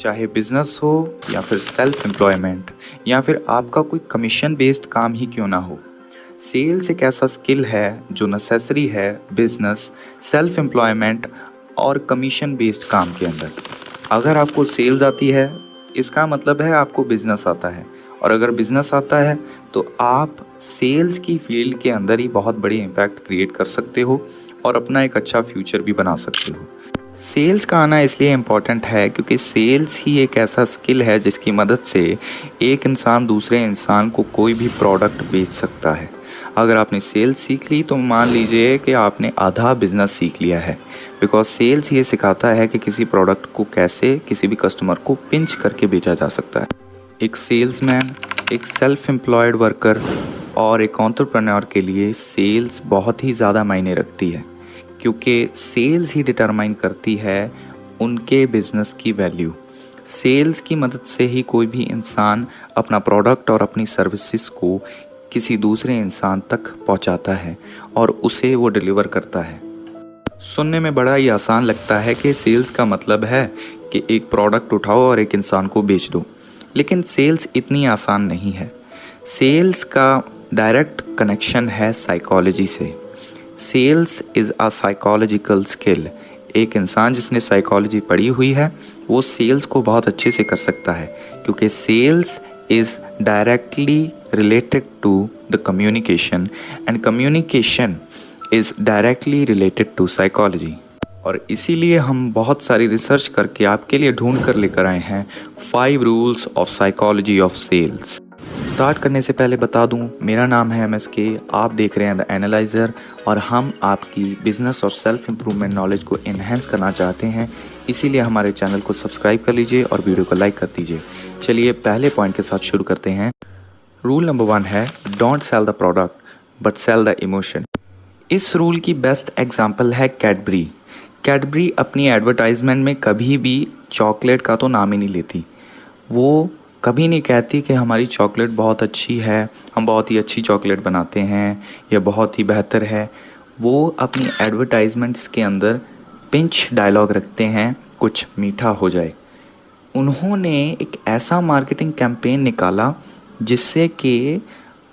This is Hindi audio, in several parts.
चाहे बिजनेस हो या फिर सेल्फ एम्प्लॉयमेंट या फिर आपका कोई कमीशन बेस्ड काम ही क्यों ना हो, सेल्स एक ऐसा स्किल है जो नेसेसरी है बिजनेस, सेल्फ एम्प्लॉयमेंट और कमीशन बेस्ड काम के अंदर। अगर आपको सेल्स आती है इसका मतलब है आपको बिजनेस आता है, और अगर बिजनेस आता है तो आप सेल्स की फील्ड के अंदर ही बहुत बड़ी इम्पैक्ट क्रिएट कर सकते हो और अपना एक अच्छा फ्यूचर भी बना सकते हो। सेल्स का आना इसलिए इम्पॉर्टेंट है क्योंकि सेल्स ही एक ऐसा स्किल है जिसकी मदद से एक इंसान दूसरे इंसान को कोई भी प्रोडक्ट बेच सकता है। अगर आपने सेल्स सीख ली तो मान लीजिए कि आपने आधा बिजनेस सीख लिया है, बिकॉज सेल्स ये सिखाता है कि किसी प्रोडक्ट को कैसे किसी भी कस्टमर को पिंच करके बेचा जा सकता है। एक सेल्समैन, एक सेल्फ एम्प्लॉयड वर्कर और एक एंटरप्रेन्योर के लिए सेल्स बहुत ही ज़्यादा मायने रखती है, क्योंकि सेल्स ही डिटरमाइन करती है उनके बिजनेस की वैल्यू। सेल्स की मदद से ही कोई भी इंसान अपना प्रोडक्ट और अपनी सर्विसेज को किसी दूसरे इंसान तक पहुंचाता है और उसे वो डिलीवर करता है। सुनने में बड़ा ही आसान लगता है कि सेल्स का मतलब है कि एक प्रोडक्ट उठाओ और एक इंसान को बेच दो, लेकिन सेल्स इतनी आसान नहीं है। सेल्स का डायरेक्ट कनेक्शन है साइकोलॉजी से। Sales is a psychological skill. एक इंसान जिसने साइकोलॉजी पढ़ी हुई है वो सेल्स को बहुत अच्छे से कर सकता है, क्योंकि sales is directly related to the communication and communication is directly related to psychology. और इसीलिए हम बहुत सारी रिसर्च करके आपके लिए ढूंढ कर लेकर आए हैं 5 rules of psychology of sales. Start करने से पहले बता दूं, मेरा नाम है MSK, आप देख रहे हैं द एनालाइज़र, और हम आपकी बिजनेस और सेल्फ इम्प्रूवमेंट नॉलेज को इन्हेंस करना चाहते हैं। इसीलिए हमारे चैनल को सब्सक्राइब कर लीजिए और वीडियो को लाइक कर दीजिए। चलिए पहले पॉइंट के साथ शुरू करते हैं। रूल नंबर 1 है don't sell the product but sell the emotion. इस रूल की बेस्ट एग्जाम्पल है कैडबरी। कैडबरी अपनी एडवर्टाइजमेंट में कभी भी चॉकलेट का तो नाम ही नहीं लेती। वो कभी नहीं कहती कि हमारी चॉकलेट बहुत अच्छी है, हम बहुत ही अच्छी चॉकलेट बनाते हैं, यह बहुत ही बेहतर है। वो अपनी एडवर्टाइजमेंट्स के अंदर पिंच डायलॉग रखते हैं, कुछ मीठा हो जाए। उन्होंने एक ऐसा मार्केटिंग कैंपेन निकाला जिससे कि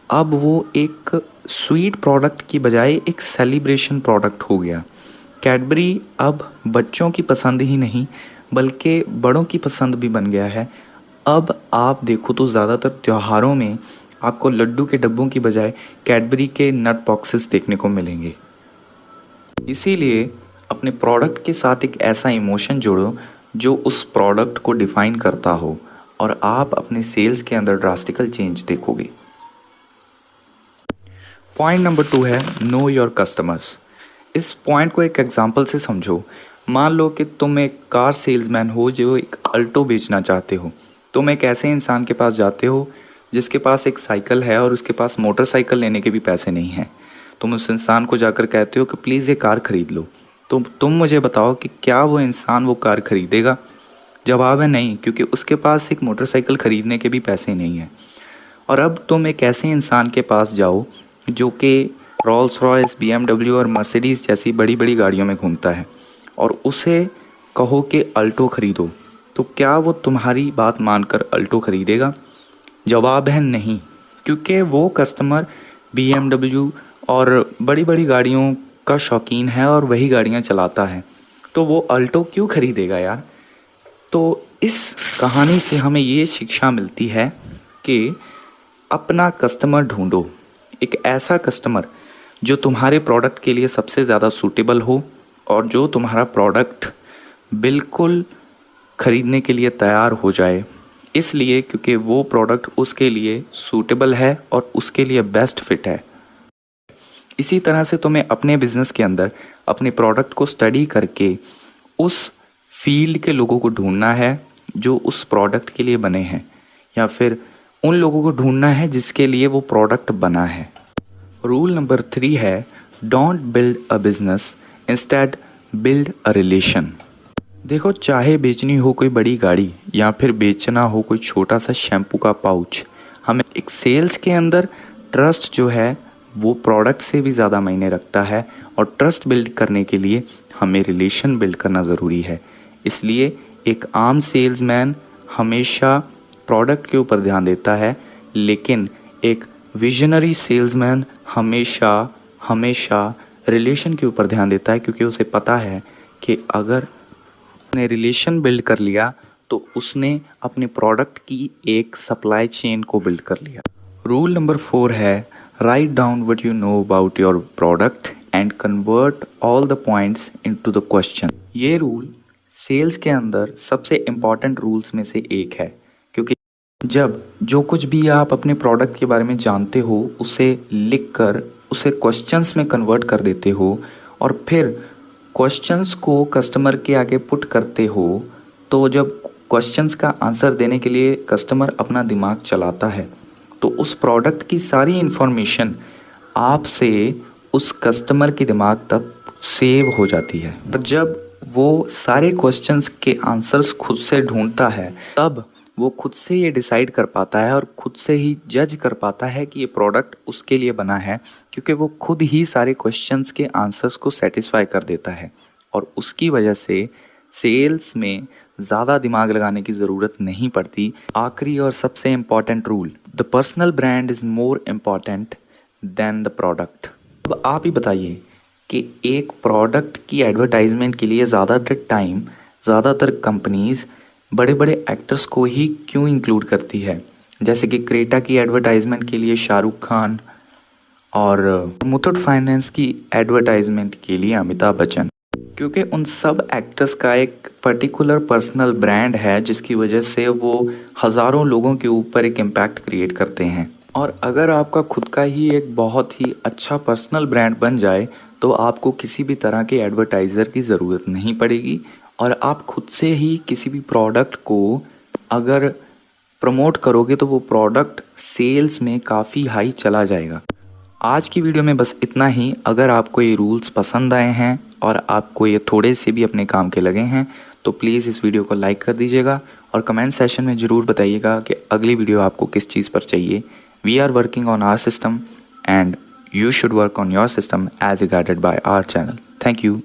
अब वो एक स्वीट प्रोडक्ट की बजाय एक सेलिब्रेशन प्रोडक्ट हो गया। कैडबरी अब बच्चों की पसंद ही नहीं बल्कि बड़ों की पसंद भी बन गया है। अब आप देखो तो ज़्यादातर त्योहारों में आपको लड्डू के डब्बों की बजाय कैडबरी के नट बॉक्सेस देखने को मिलेंगे। इसीलिए अपने प्रोडक्ट के साथ एक ऐसा इमोशन जोड़ो जो उस प्रोडक्ट को डिफाइन करता हो, और आप अपने सेल्स के अंदर ड्रास्टिकल चेंज देखोगे। पॉइंट नंबर 2 है नो योर कस्टमर्स। इस पॉइंट को एक एग्जांपल से समझो। मान लो कि तुम एक कार सेल्समैन हो जो एक अल्टो बेचना चाहते हो। तुम एक ऐसे इंसान के पास जाते हो जिसके पास एक साइकिल है और उसके पास मोटरसाइकिल लेने के भी पैसे नहीं हैं। तुम उस इंसान को जाकर कहते हो कि प्लीज़ ये कार ख़रीद लो। तो तुम मुझे बताओ कि क्या वो इंसान वो कार ख़रीदेगा? जवाब है नहीं, क्योंकि उसके पास एक मोटरसाइकिल ख़रीदने के भी पैसे नहीं हैं। और अब तुम एक ऐसे इंसान के पास जाओ जो कि रोल्स रॉयस, BMW और मर्सिडीज़ जैसी बड़ी बड़ी गाड़ियों में घूमता है, और उसे कहो कि अल्टो ख़रीदो, तो क्या वो तुम्हारी बात मानकर अल्टो ख़रीदेगा? जवाब है नहीं, क्योंकि वो कस्टमर BMW और बड़ी बड़ी गाड़ियों का शौकीन है और वही गाड़ियाँ चलाता है, तो वो अल्टो क्यों ख़रीदेगा यार? तो इस कहानी से हमें ये शिक्षा मिलती है कि अपना कस्टमर ढूंढो, एक ऐसा कस्टमर जो तुम्हारे प्रोडक्ट के लिए सबसे ज़्यादा सूटेबल हो और जो तुम्हारा प्रोडक्ट बिल्कुल ख़रीदने के लिए तैयार हो जाए, इसलिए क्योंकि वो प्रोडक्ट उसके लिए सूटेबल है और उसके लिए बेस्ट फिट है। इसी तरह से तुम्हें अपने बिज़नेस के अंदर अपने प्रोडक्ट को स्टडी करके उस फील्ड के लोगों को ढूंढना है जो उस प्रोडक्ट के लिए बने हैं, या फिर उन लोगों को ढूंढना है जिसके लिए वो प्रोडक्ट बना है। रूल नंबर 3 है don't build a business, instead build a relation. देखो, चाहे बेचनी हो कोई बड़ी गाड़ी या फिर बेचना हो कोई छोटा सा शैम्पू का पाउच, हमें एक सेल्स के अंदर ट्रस्ट जो है वो प्रोडक्ट से भी ज़्यादा मायने रखता है, और ट्रस्ट बिल्ड करने के लिए हमें रिलेशन बिल्ड करना ज़रूरी है। इसलिए एक आम सेल्समैन हमेशा प्रोडक्ट के ऊपर ध्यान देता है, लेकिन एक विजनरी सेल्समैन हमेशा रिलेशन के ऊपर ध्यान देता है, क्योंकि उसे पता है कि अगर उसने रिलेशन बिल्ड कर लिया तो उसने अपने प्रोडक्ट की एक सप्लाई चेन को बिल्ड कर लिया। रूल नंबर 4 है write down what you know about your product and convert all the points into the question. ये रूल सेल्स के अंदर सबसे इम्पॉर्टेंट रूल्स में से एक है, क्योंकि जब जो कुछ भी आप अपने प्रोडक्ट के बारे में जानते हो उसे लिख कर उसे क्वेश्चंस में कन्वर्ट कर देते हो और फिर क्वेश्चंस को कस्टमर के आगे पुट करते हो, तो जब क्वेश्चंस का आंसर देने के लिए कस्टमर अपना दिमाग चलाता है तो उस प्रोडक्ट की सारी इन्फॉर्मेशन आपसे उस कस्टमर के दिमाग तक सेव हो जाती है। पर जब वो सारे क्वेश्चंस के आंसर्स खुद से ढूंढता है तब वो खुद से ये डिसाइड कर पाता है और खुद से ही जज कर पाता है कि ये प्रोडक्ट उसके लिए बना है, क्योंकि वो खुद ही सारे क्वेश्चंस के आंसर्स को सेटिस्फाई कर देता है और उसकी वजह से सेल्स में ज़्यादा दिमाग लगाने की ज़रूरत नहीं पड़ती। आखिरी और सबसे important rule, the personal brand is more important than the product. अब आप ही बताइए कि एक प्रोडक्ट की एडवर्टाइजमेंट के लिए ज़्यादातर कंपनीज़ बड़े बड़े एक्टर्स को ही क्यों इंक्लूड करती है, जैसे कि क्रेटा की एडवर्टाइजमेंट के लिए शाहरुख खान और मुथूट फाइनेंस की एडवर्टाइजमेंट के लिए अमिताभ बच्चन, क्योंकि उन सब एक्टर्स का एक पर्टिकुलर पर्सनल ब्रांड है जिसकी वजह से वो हज़ारों लोगों के ऊपर एक इम्पैक्ट क्रिएट करते हैं। और अगर आपका खुद का ही एक बहुत ही अच्छा पर्सनल ब्रांड बन जाए तो आपको किसी भी तरह के एडवर्टाइज़र की ज़रूरत नहीं पड़ेगी और आप खुद से ही किसी भी प्रोडक्ट को अगर प्रमोट करोगे तो वो प्रोडक्ट सेल्स में काफ़ी हाई चला जाएगा। आज की वीडियो में बस इतना ही। अगर आपको ये रूल्स पसंद आए हैं और आपको ये थोड़े से भी अपने काम के लगे हैं तो प्लीज़ इस वीडियो को लाइक कर दीजिएगा और कमेंट सेशन में ज़रूर बताइएगा कि अगली वीडियो आपको किस चीज़ पर चाहिए। We are working on our system and you should work on your system as guided by our channel. Thank you.